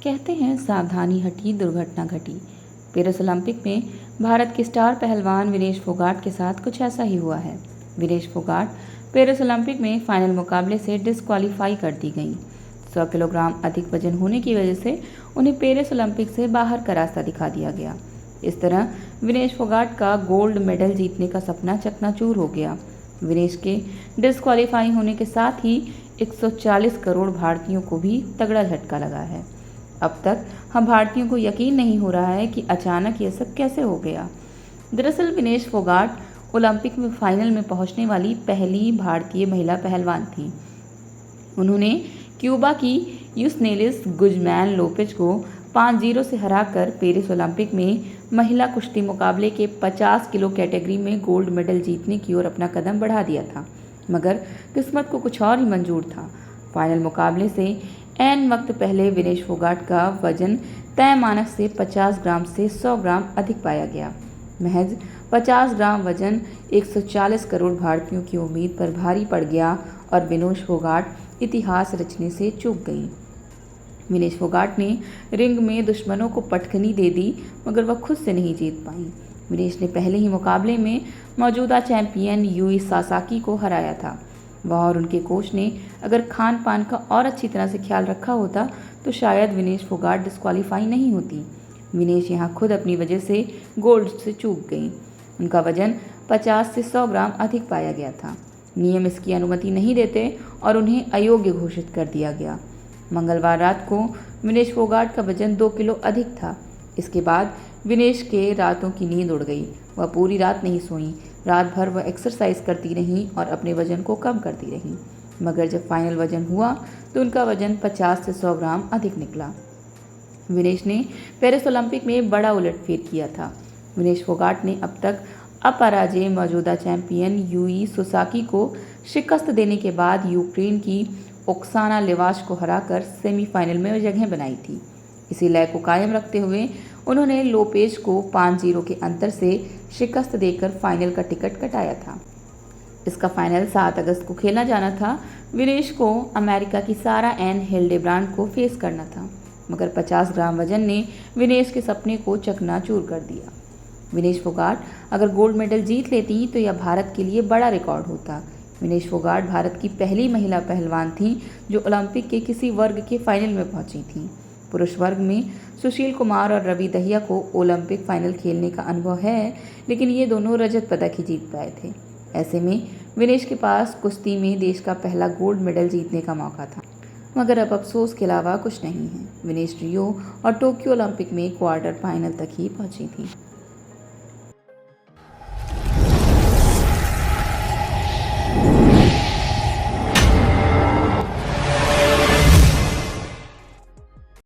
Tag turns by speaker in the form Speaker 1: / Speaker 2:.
Speaker 1: कहते हैं सावधानी हटी दुर्घटना घटी। पेरिस ओलंपिक में भारत के स्टार पहलवान विनेश फोगाट के साथ कुछ ऐसा ही हुआ है। विनेश फोगाट पेरिस ओलंपिक में फाइनल मुकाबले से डिस्क्वालीफाई कर दी गई। 100 किलोग्राम अधिक वजन होने की वजह से उन्हें पेरिस ओलंपिक से बाहर का रास्ता दिखा दिया गया। इस तरह विनेश फोगाट का गोल्ड मेडल जीतने का सपना चकनाचूर हो गया। विनेश के डिस्क्वालीफाई होने के साथ ही 140 करोड़ भारतीयों को भी तगड़ा झटका लगा है। अब तक हम भारतीयों को यकीन नहीं हो रहा है कि अचानक ये सब कैसे हो गया। दरअसल विनेश फोगाट ओलंपिक में फाइनल में पहुंचने वाली पहली भारतीय महिला पहलवान थी। उन्होंने क्यूबा की यूसनेलिस गुजमैन लोपेज को 5-0 से हराकर पेरिस ओलंपिक में महिला कुश्ती मुकाबले के 50 किलो कैटेगरी में गोल्ड मेडल जीतने की ओर अपना कदम बढ़ा दिया था। मगर किस्मत को कुछ और ही मंजूर था। फाइनल मुकाबले से ऐन वक्त पहले विनेश फोगाट का वजन तय मानक से 50 ग्राम से 100 ग्राम अधिक पाया गया। महज 50 ग्राम वजन 140 करोड़ भारतीयों की उम्मीद पर भारी पड़ गया और विनेश फोगाट इतिहास रचने से चूक गई। विनेश फोगाट ने रिंग में दुश्मनों को पटखनी दे दी, मगर वह खुद से नहीं जीत पाई। विनेश ने पहले ही मुकाबले में मौजूदा चैंपियन यूई सासाकी को हराया था। वह और उनके कोच ने अगर खान पान का और अच्छी तरह से ख्याल रखा होता तो शायद विनेश फोगाट डिस्क्वालीफाई नहीं होती। विनेश यहाँ खुद अपनी वजह से गोल्ड से चूक गई। उनका वजन 50 से 100 ग्राम अधिक पाया गया था। नियम इसकी अनुमति नहीं देते और उन्हें अयोग्य घोषित कर दिया गया। मंगलवार रात को विनेश फोगाट का वजन 2 किलो अधिक था। इसके बाद विनेश के रातों की नींद उड़ गई। वह पूरी रात नहीं सोई। रात भर वह एक्सरसाइज करती रहीं और अपने वजन को कम करती रहीं। मगर जब फाइनल वजन हुआ तो उनका वजन 50 से 100 ग्राम अधिक निकला। विनेश ने पेरिस ओलंपिक में बड़ा उलटफेर किया था। विनेश फोगाट ने अब तक अपराजेय मौजूदा चैंपियन यूई सोसाकी को शिकस्त देने के बाद यूक्रेन की ओक्साना लिवाश को हराकर सेमीफाइनल में जगह बनाई थी। इसी लय को कायम रखते हुए उन्होंने लोपेज को 5-0 के अंतर से शिकस्त देकर फाइनल का टिकट कटाया था। इसका फाइनल 7 अगस्त को खेला जाना था। विनेश को अमेरिका की सारा एन हिल्डेब्रांड को फेस करना था, मगर 50 ग्राम वजन ने विनेश के सपने को चकनाचूर कर दिया। विनेश फोगाट अगर गोल्ड मेडल जीत लेती तो यह भारत के लिए बड़ा रिकॉर्ड होता। विनेश फोगाट भारत की पहली महिला पहलवान थी जो ओलंपिक के किसी वर्ग के फाइनल में पहुंची थी। पुरुष वर्ग में सुशील कुमार और रवि दहिया को ओलंपिक फाइनल खेलने का अनुभव है, लेकिन ये दोनों रजत पदक ही जीत पाए थे। ऐसे में विनेश के पास कुश्ती में देश का पहला गोल्ड मेडल जीतने का मौका था, मगर अब अफसोस के अलावा कुछ नहीं है। विनेश रियो और टोक्यो ओलंपिक में क्वार्टर फाइनल तक ही पहुंची थी।